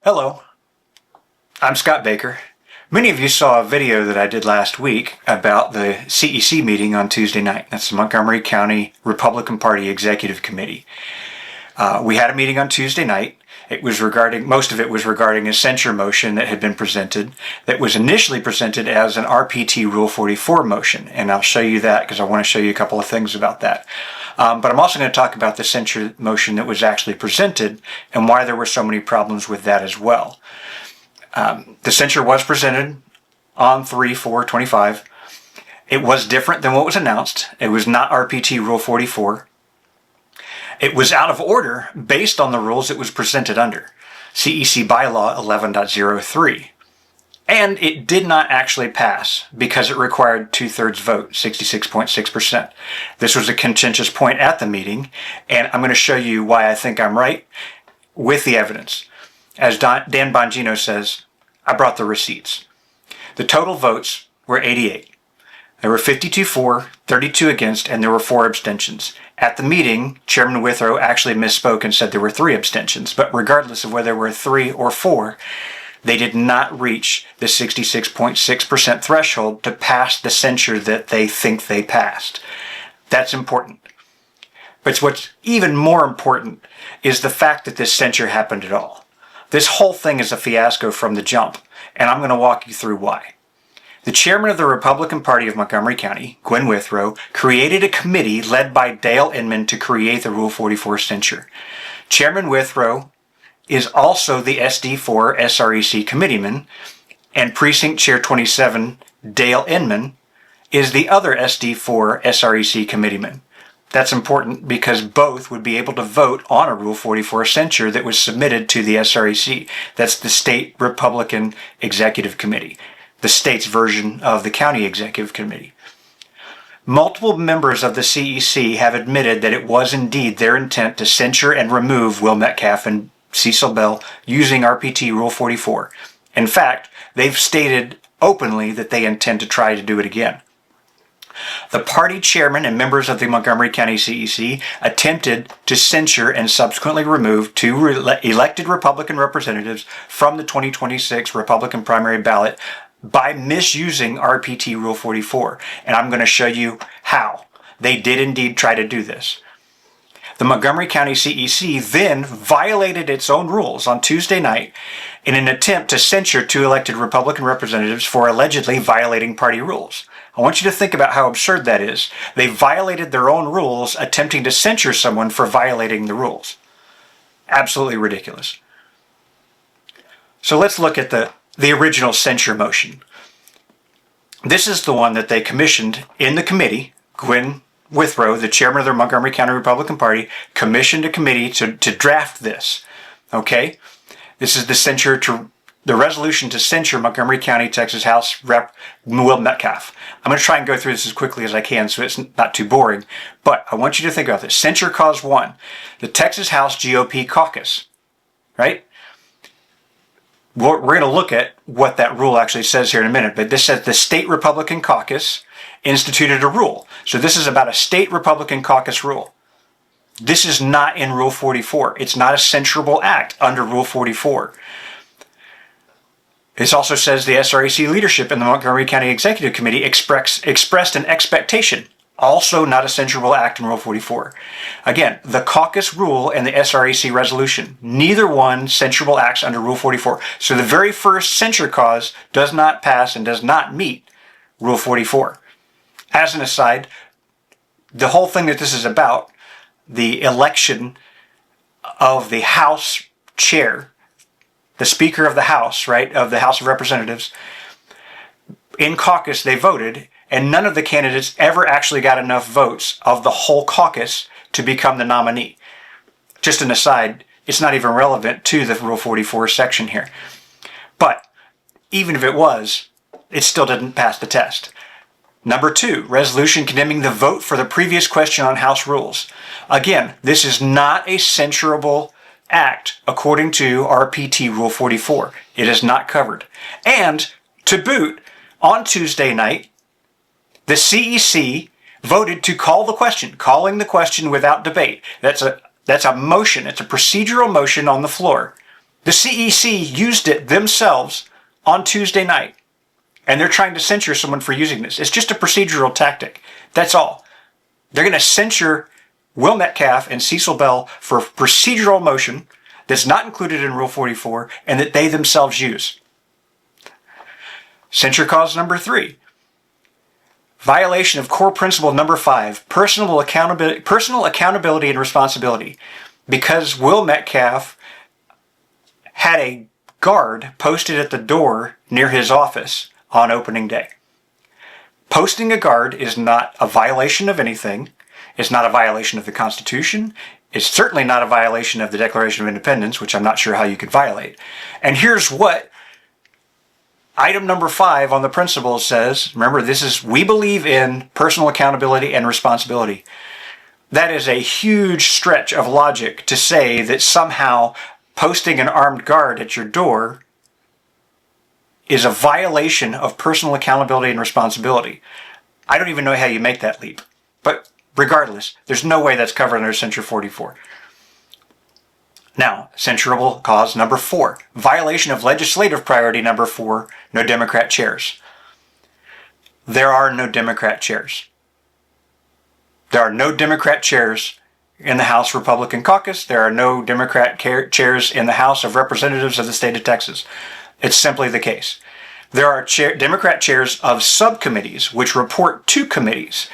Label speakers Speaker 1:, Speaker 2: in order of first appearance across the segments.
Speaker 1: Hello, I'm Scott Baker. Many of you saw a video that I did last week about the CEC meeting on Tuesday night. That's the Montgomery County Republican Party Executive Committee. We had a meeting on Tuesday night. Most of it was regarding a censure motion that had been presented, that was initially presented as an RPT Rule 44 motion. And I'll show you that because I want to show you a couple of things about that. But I'm also going to talk about the censure motion that was actually presented and why there were so many problems with that as well. The censure was presented on 3/4/25. It was different than what was announced. It was not RPT Rule 44. It was out of order based on the rules it was presented under, CEC Bylaw 11.03. And it did not actually pass because it required 2/3 vote, 66.6%. This was a contentious point at the meeting, and I'm going to show you why I think I'm right with the evidence. As Dan Bongino says, I brought the receipts. The total votes were 88. There were 52 for, 32 against, and there were 4 abstentions. At the meeting, Chairman Withrow actually misspoke and said there were 3 abstentions, but regardless of whether there were 3 or 4, they did not reach the 66.6% threshold to pass the censure that they think they passed. That's important. But what's even more important is the fact that this censure happened at all. This whole thing is a fiasco from the jump, and I'm going to walk you through why. The chairman of the Republican Party of Montgomery County, Gwen Withrow, created a committee led by Dale Inman to create the Rule 44 censure. Chairman Withrow is also the SD4 SREC committeeman, and Precinct Chair 27, Dale Inman, is the other SD4 SREC committeeman. That's important because both would be able to vote on a Rule 44 censure that was submitted to the SREC. That's the State Republican Executive Committee, the state's version of the County Executive Committee. Multiple members of the CEC have admitted that it was indeed their intent to censure and remove Will Metcalf and Cecil Bell using RPT Rule 44. In fact, they've stated openly that they intend to try to do it again. The party chairman and members of the Montgomery County CEC attempted to censure and subsequently remove 2 elected Republican representatives from the 2026 Republican primary ballot by misusing RPT Rule 44. And I'm going to show you how. They did indeed try to do this. The Montgomery County CEC then violated its own rules on Tuesday night in an attempt to censure 2 elected Republican representatives for allegedly violating party rules. I want you to think about how absurd that is. They violated their own rules attempting to censure someone for violating the rules. Absolutely ridiculous. So let's look at the original censure motion. This is the one that they commissioned in the committee. Gwen Withrow, the chairman of the Montgomery County Republican Party, commissioned a committee to draft this. Okay? This is the resolution to censure Montgomery County, Texas House Rep. Will Metcalf. I'm going to try and go through this as quickly as I can so it's not too boring, but I want you to think about this. Censure Cause 1, the Texas House GOP caucus, right? We're going to look at what that rule actually says here in a minute, but this says the State Republican Caucus instituted a rule. So this is about a State Republican Caucus rule. This is not in Rule 44. It's not a censurable act under Rule 44. This also says the SREC leadership in the Montgomery County Executive Committee expressed an expectation, also not a censurable act in Rule 44. Again, the caucus rule and the SREC resolution, neither one censurable acts under Rule 44. So the very first censure cause does not pass and does not meet Rule 44. As an aside, the whole thing that this is about, the election of the House chair, the Speaker of the House, right, of the House of Representatives, in caucus they voted, and none of the candidates ever actually got enough votes of the whole caucus to become the nominee. Just an aside, it's not even relevant to the Rule 44 section here. But even if it was, it still didn't pass the test. Number 2, resolution condemning the vote for the previous question on House rules. Again, this is not a censurable act according to RPT Rule 44. It is not covered. And to boot, on Tuesday night, the CEC voted to call the question, calling the question without debate. That's a motion. It's a procedural motion on the floor. The CEC used it themselves on Tuesday night, and they're trying to censure someone for using this. It's just a procedural tactic. That's all. They're going to censure Will Metcalf and Cecil Bell for a procedural motion that's not included in Rule 44 and that they themselves use. Censure cause number 3. Violation of core principle number 5, personal accountability and responsibility. Because Will Metcalf had a guard posted at the door near his office on opening day. Posting a guard is not a violation of anything. It's not a violation of the Constitution. It's certainly not a violation of the Declaration of Independence, which I'm not sure how you could violate. And here's what item number 5 on the principles says. Remember, this is, we believe in personal accountability and responsibility. That is a huge stretch of logic to say that somehow posting an armed guard at your door is a violation of personal accountability and responsibility. I don't even know how you make that leap. But regardless, there's no way that's covered under Censure 44. Now, censurable cause number 4. Violation of legislative priority number 4, no Democrat chairs. There are no Democrat chairs. There are no Democrat chairs in the House Republican Caucus. There are no Democrat chairs in the House of Representatives of the state of Texas. It's simply the case. There are Democrat chairs of subcommittees which report to committees.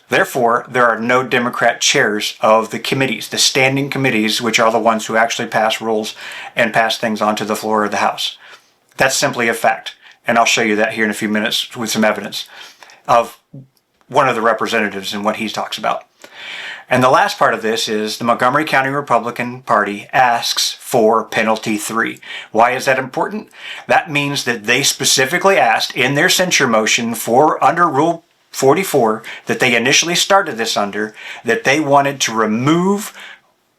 Speaker 1: Therefore, there are no Democrat chairs of the committees, the standing committees, which are the ones who actually pass rules and pass things onto the floor of the House. That's simply a fact. And I'll show you that here in a few minutes with some evidence of one of the representatives and what he talks about. And the last part of this is the Montgomery County Republican Party asks for penalty 3. Why is that important? That means that they specifically asked in their censure motion for under Rule 44 that they initially started this under, that they wanted to remove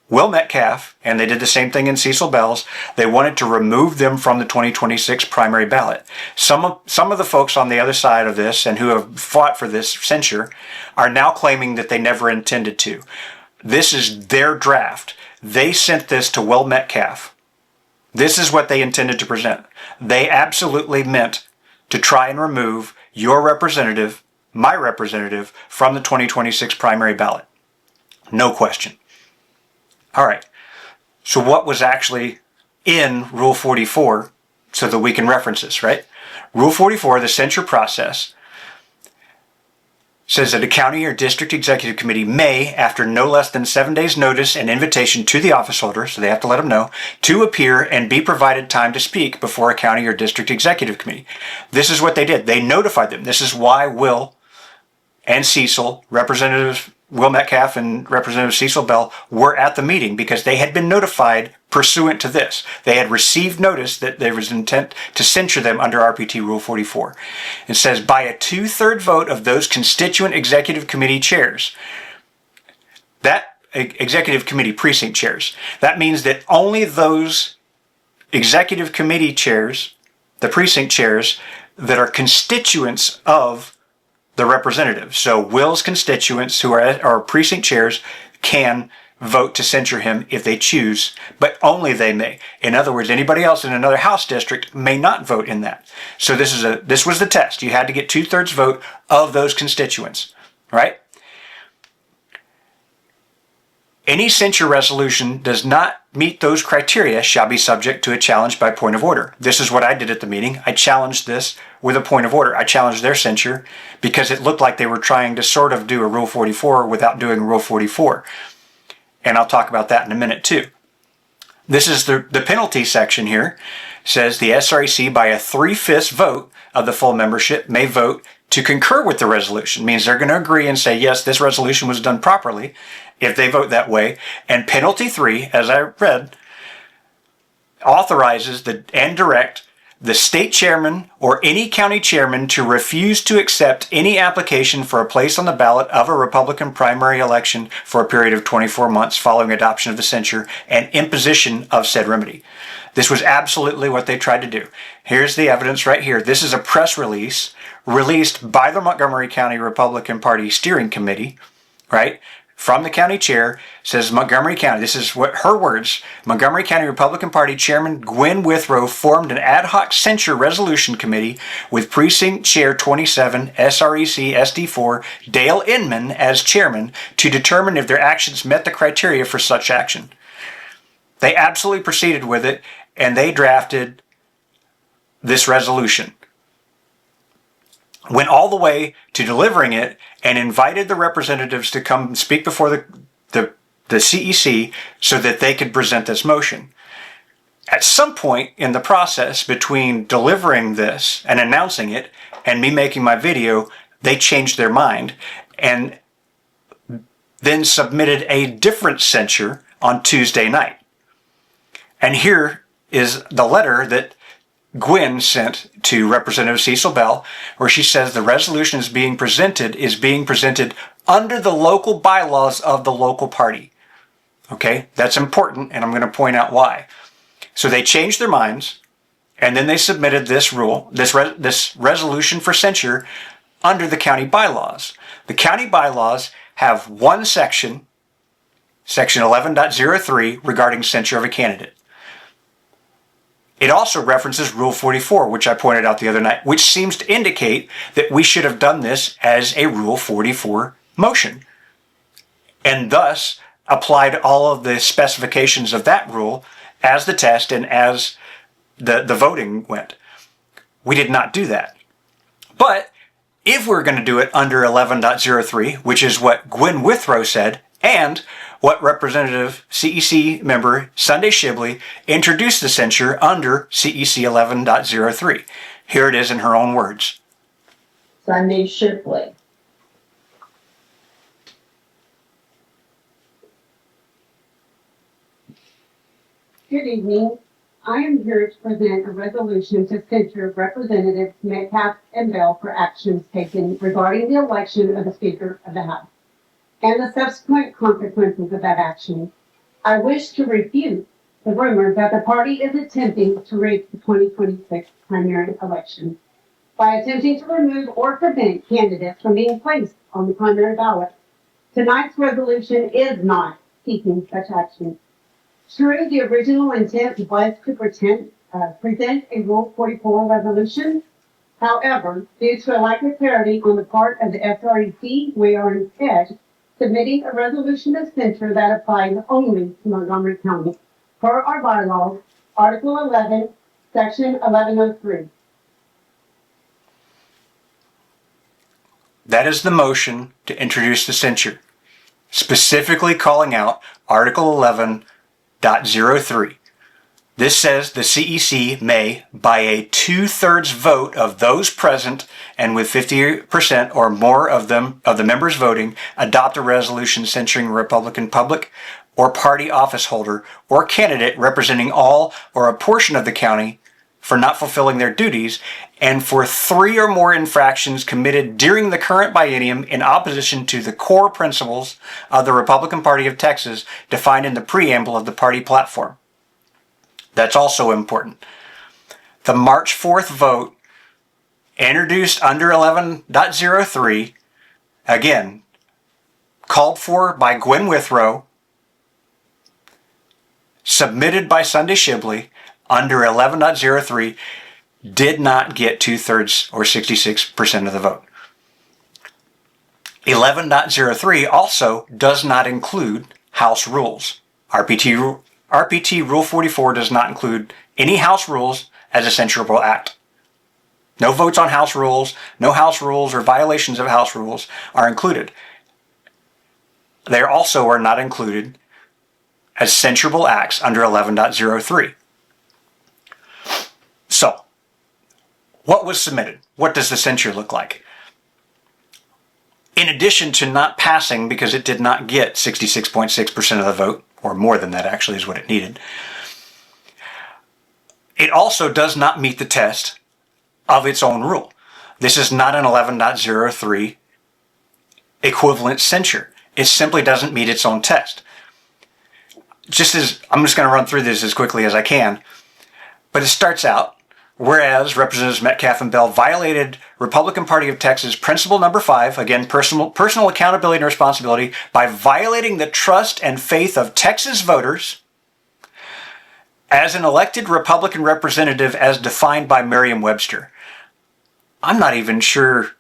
Speaker 1: Will Metcalf, and they did the same thing in Cecil Bell's. They wanted to remove them from the 2026 primary ballot. Some of the folks on the other side of this and who have fought for this censure are now claiming that they never intended to. This is their draft. They sent this to Will Metcalf. This is what they intended to present. They absolutely meant to try and remove your representative, my representative, from the 2026 primary ballot. No question. All right, so what was actually in Rule 44 so that we can reference this, right? Rule 44, the censure process, says that a county or district executive committee may, after no less than 7 days' notice and invitation to the office holder, so they have to let them know, to appear and be provided time to speak before a county or district executive committee. This is what they did. They notified them. This is why Will and Cecil, Representative Will Metcalf and Representative Cecil Bell, were at the meeting because they had been notified pursuant to this. They had received notice that there was intent to censure them under RPT Rule 44. It says, by a 2/3 vote of those constituent executive committee chairs, that executive committee precinct chairs, that means that only those executive committee chairs, the precinct chairs, that are constituents of the representative. So Will's constituents, who are precinct chairs, can vote to censure him if they choose, but only they may. In other words, anybody else in another House district may not vote in that. So this was the test. You had to get 2/3 vote of those constituents, right? Any censure resolution does not meet those criteria shall be subject to a challenge by point of order. This is what I did at the meeting. I challenged this with a point of order. I challenged their censure because it looked like they were trying to sort of do a Rule 44 without doing Rule 44. And I'll talk about that in a minute too. This is the penalty section here. It says the SREC by a 3/5 vote of the full membership may vote to concur with the resolution. It means they're going to agree and say, yes, this resolution was done properly if they vote that way. And penalty 3, as I read, authorizes and direct the state chairman or any county chairman to refuse to accept any application for a place on the ballot of a Republican primary election for a period of 24 months following adoption of the censure and imposition of said remedy. This was absolutely what they tried to do. Here's the evidence right here. This is a press release released by the Montgomery County Republican Party Steering Committee, right? from the county chair says Montgomery County, this is what her words, Montgomery County Republican Party Chairman Gwen Withrow formed an ad hoc censure resolution committee with Precinct Chair 27 SREC SD4 Dale Inman as chairman to determine if their actions met the criteria for such action. They absolutely proceeded with it, and they drafted this resolution. Went all the way to delivering it and invited the representatives to come and speak before the CEC so that they could present this motion. At some point in the process between delivering this and announcing it and me making my video, they changed their mind and then submitted a different censure on Tuesday night. And here is the letter that Gwen sent to Representative Cecil Bell, where she says the resolution is being presented under the local bylaws of the local party. Okay, that's important, and I'm going to point out why. So they changed their minds, and then they submitted this resolution for censure under the county bylaws. The county bylaws have one section, section 11.03, regarding censure of a candidate. It also references Rule 44, which I pointed out the other night, which seems to indicate that we should have done this as a Rule 44 motion, and thus applied all of the specifications of that rule as the test and as the voting went. We did not do that. But if we're going to do it under 11.03, which is what Gwen Withrow said, and what Representative CEC member Sunday Shibley introduced the censure under CEC 11.03. Here it is in her own words.
Speaker 2: Sunday Shibley. Good evening. I am here to present a resolution to censure Representatives Metcalf and Bell for actions taken regarding the election of the Speaker of the House and the subsequent consequences of that action. I wish to refute the rumor that the party is attempting to rig the 2026 primary election by attempting to remove or prevent candidates from being placed on the primary ballot. Tonight's resolution is not seeking such action. True, the original intent was to present a Rule 44 resolution. However, due to a lack of clarity on the part of the SREC, we are instead submitting a resolution of censure that applies only to Montgomery County, per our bylaws, Article 11, Section 1103.
Speaker 1: That is the motion to introduce the censure, specifically calling out Article 11.03. This says the CEC may, by a 2/3 vote of those present and with 50% or more of the members voting, adopt a resolution censuring a Republican public or party office holder or candidate representing all or a portion of the county for not fulfilling their duties, and for 3 or more infractions committed during the current biennium in opposition to the core principles of the Republican Party of Texas defined in the preamble of the party platform. That's also important. The March 4th vote, introduced under 11.03, again, called for by Gwen Withrow, submitted by Sunday Shibley under 11.03, did not get 2/3 or 66% of the vote. 11.03 also does not include House rules. RPT Rule 44 does not include any House rules as a censurable act. No votes on House rules, no House rules or violations of House rules are included. They also are not included as censurable acts under 11.03. So, what was submitted? What does the censure look like? In addition to not passing because it did not get 66.6% of the vote, or more than that actually is what it needed, it also does not meet the test of its own rule. This is not an 11.03 equivalent censure. It simply doesn't meet its own test. I'm just going to run through this as quickly as I can, but it starts out, whereas Representatives Metcalf and Bell violated Republican Party of Texas principle number 5, again, personal accountability and responsibility, by violating the trust and faith of Texas voters as an elected Republican representative as defined by Merriam-Webster. I'm not even sure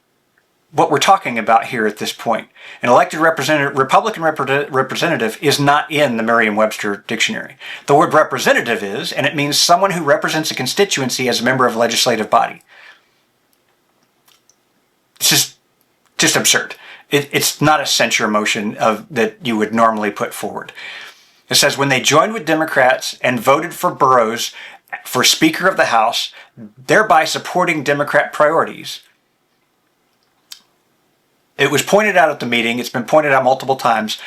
Speaker 1: what we're talking about here at this point. An elected Republican representative is not in the Merriam-Webster dictionary. The word representative is, and it means someone who represents a constituency as a member of a legislative body. It's just absurd. It's not a censure motion that you would normally put forward. It says, when they joined with Democrats and voted for Burrows for Speaker of the House, thereby supporting Democrat priorities. It was pointed out at the meeting, it's been pointed out multiple times,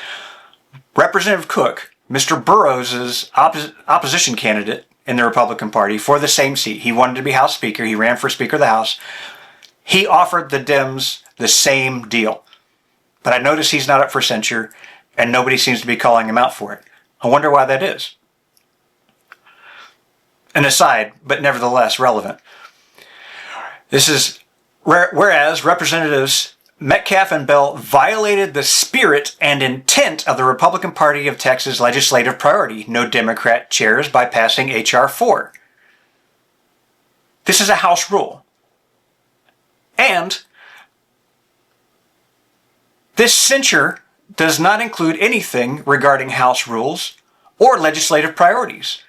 Speaker 1: Representative Cook, Mr. Burrows' opposition candidate in the Republican Party for the same seat. He wanted to be House Speaker, he ran for Speaker of the House. He offered the Dems the same deal. But I notice he's not up for censure, and nobody seems to be calling him out for it. I wonder why that is. An aside, but nevertheless relevant. This is, whereas Representatives Metcalf and Bell violated the spirit and intent of the Republican Party of Texas legislative priority, no Democrat chairs, by passing H.R. 4. This is a House rule. And this censure does not include anything regarding House rules or legislative priorities.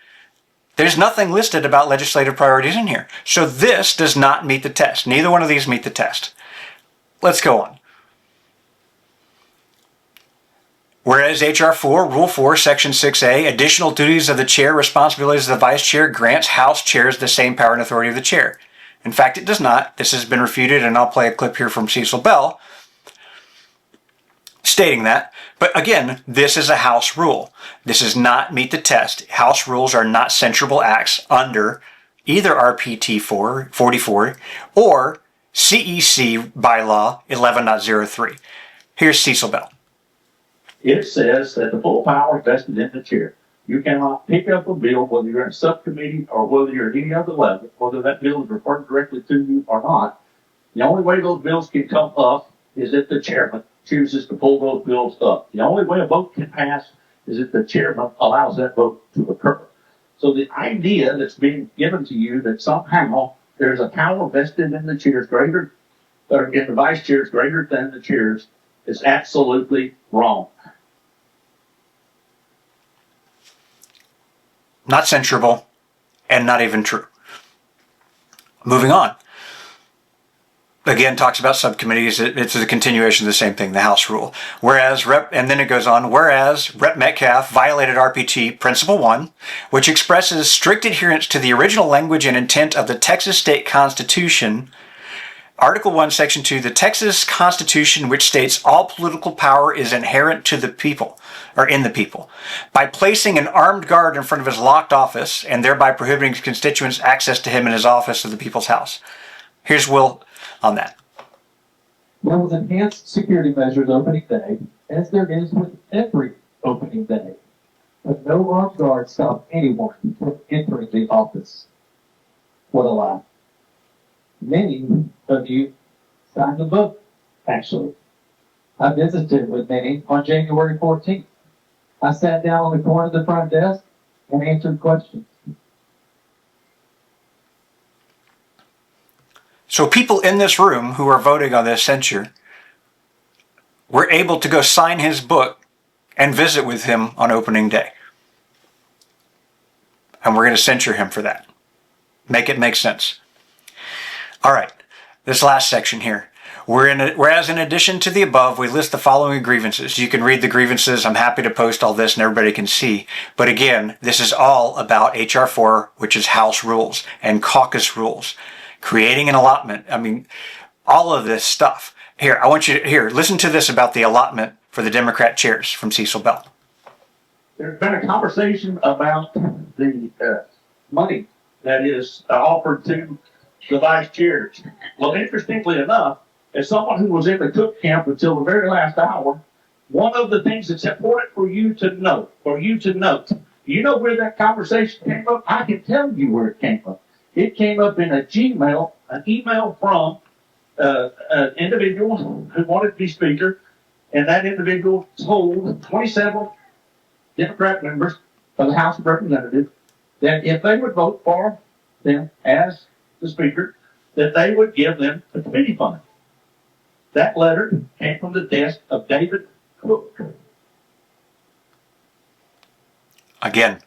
Speaker 1: There's nothing listed about legislative priorities in here. So this does not meet the test. Neither one of these meet the test. Let's go on. Whereas H.R. 4, Rule 4, Section 6A, additional duties of the chair, responsibilities of the vice chair, grants House chairs the same power and authority of the chair. In fact, it does not. This has been refuted, and I'll play a clip here from Cecil Bell stating that. But again, this is a House rule. This does not meet the test. House rules are not censurable acts under either RPT 44 or CEC Bylaw 11.03. Here's Cecil Bell.
Speaker 3: It says that the full power vested in the chair. You cannot pick up a bill, whether you're in a subcommittee or whether you're at any other level, whether that bill is referred directly to you or not. The only way those bills can come up is if the chairman chooses to pull those bills up. The only way a vote can pass is if the chairman allows that vote to occur. So the idea that's being given to you that somehow there's a power vested in the chairs greater, or in the vice chairs greater than the chairs, is absolutely wrong.
Speaker 1: Not censurable, and not even true. Moving on. Again, talks about subcommittees. It's a continuation of the same thing, the House rule. Whereas and then it goes on, whereas Rep. Metcalf violated RPT Principle 1, which expresses strict adherence to the original language and intent of the Texas State Constitution, Article 1, Section 2, the Texas Constitution, which states all political power is inherent to the people, or in the people, by placing an armed guard in front of his locked office and thereby prohibiting his constituents access to him in his office of the People's House. Here's Will on that.
Speaker 4: There was enhanced security measures opening day, as there is with every opening day. But no armed guard stopped anyone from entering the office. What a lie. Many of you signed the book, actually. I visited with many on January 14th. I sat down on the corner of the front desk and answered questions.
Speaker 1: So people in this room who are voting on this censure were able to go sign his book and visit with him on opening day. And we're going to censure him for that. Make it make sense. All right, this last section here. Whereas in addition to the above, we list the following grievances. You can read the grievances. I'm happy to post all this and everybody can see. But again, this is all about H.R. 4, which is House rules and caucus rules. Creating an allotment. I mean, all of this stuff. Here, I want you to, listen to this about the allotment for the Democrat chairs from Cecil Bell.
Speaker 3: There's been a conversation about the money that is offered to the vice chairs. Well, interestingly enough, as someone who was in the Cook camp until the very last hour, one of the things that's important for you to note, you know where that conversation came up? I can tell you where it came up. It came up in an email from an individual who wanted to be speaker, and that individual told 27 Democrat members of the House of Representatives that if they would vote for them as the speaker, that they would give them a committee fund. That letter came from the desk of David Cook.
Speaker 1: Again,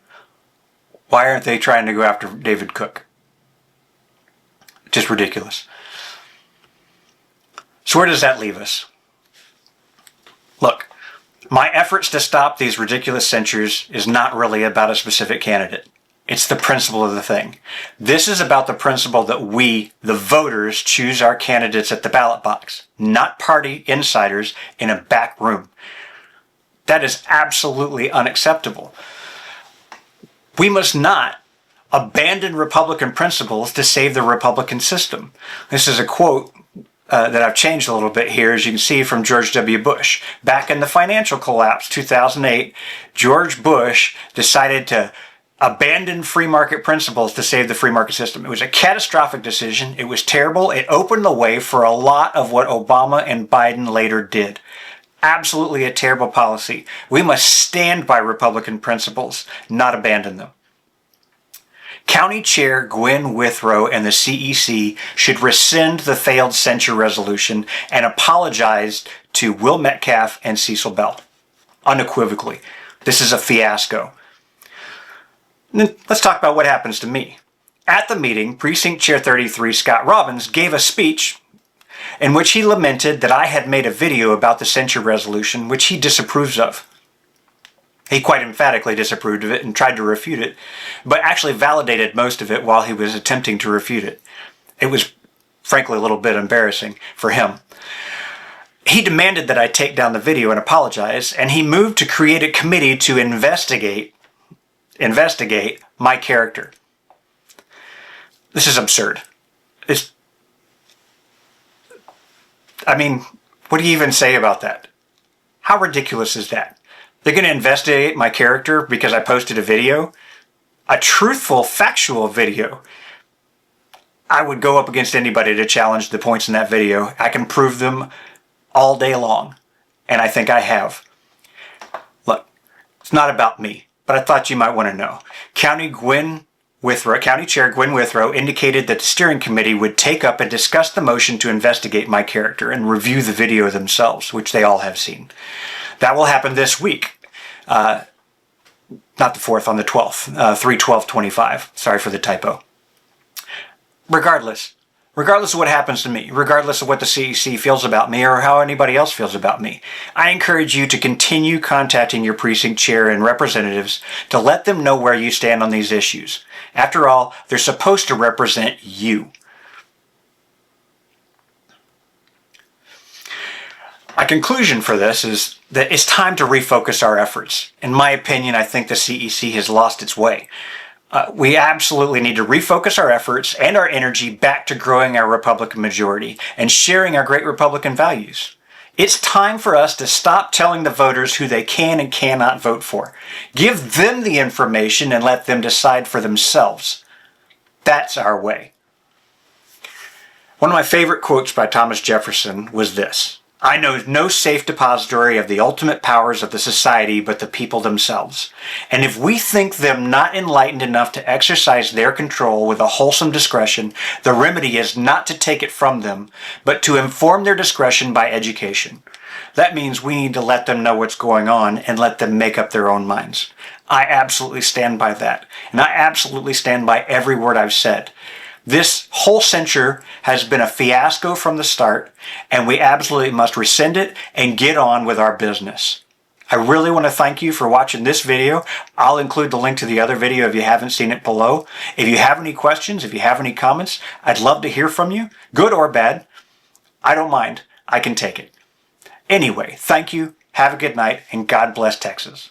Speaker 1: why aren't they trying to go after David Cook? Just ridiculous. So where does that leave us? Look, my efforts to stop these ridiculous censures is not really about a specific candidate. It's the principle of the thing. This is about the principle that we, the voters, choose our candidates at the ballot box, not party insiders in a back room. That is absolutely unacceptable. We must not abandon Republican principles to save the Republican system. This is a quote that I've changed a little bit here, as you can see, from George W. Bush. Back in the financial collapse, 2008, George Bush decided to abandon free market principles to save the free market system. It was a catastrophic decision. It was terrible. It opened the way for a lot of what Obama and Biden later did. Absolutely a terrible policy. We must stand by Republican principles, not abandon them. County Chair Gwen Withrow and the CEC should rescind the failed censure resolution and apologize to Will Metcalf and Cecil Bell. Unequivocally. This is a fiasco. Then let's talk about what happens to me. At the meeting, Precinct Chair 33 Scott Robbins gave a speech in which he lamented that I had made a video about the censure resolution, which he disapproves of. He quite emphatically disapproved of it and tried to refute it, but actually validated most of it while he was attempting to refute it. It was, frankly, a little bit embarrassing for him. He demanded that I take down the video and apologize, and he moved to create a committee to investigate my character. This is absurd. What do you even say about that? How ridiculous is that? They're going to investigate my character because I posted a video? A truthful, factual video. I would go up against anybody to challenge the points in that video. I can prove them all day long, and I think I have. Look, it's not about me, but I thought you might want to know. County Chair Gwen Withrow indicated that the steering committee would take up and discuss the motion to investigate my character and review the video themselves, which they all have seen. That will happen this week. Not the 4th, on the 12th. 3/12/25. Sorry for the typo. Regardless of what happens to me, regardless of what the CEC feels about me or how anybody else feels about me, I encourage you to continue contacting your precinct chair and representatives to let them know where you stand on these issues. After all, they're supposed to represent you. My conclusion for this is that it's time to refocus our efforts. In my opinion, I think the CEC has lost its way. We absolutely need to refocus our efforts and our energy back to growing our Republican majority and sharing our great Republican values. It's time for us to stop telling the voters who they can and cannot vote for. Give them the information and let them decide for themselves. That's our way. One of my favorite quotes by Thomas Jefferson was this: "I know no safe depository of the ultimate powers of the society but the people themselves. And if we think them not enlightened enough to exercise their control with a wholesome discretion, the remedy is not to take it from them, but to inform their discretion by education." That means we need to let them know what's going on and let them make up their own minds. I absolutely stand by that. And I absolutely stand by every word I've said. This whole censure has been a fiasco from the start, and we absolutely must rescind it and get on with our business. I really want to thank you for watching this video. I'll include the link to the other video if you haven't seen it below. If you have any questions, if you have any comments, I'd love to hear from you, good or bad. I don't mind. I can take it. Anyway, thank you, have a good night, and God bless Texas.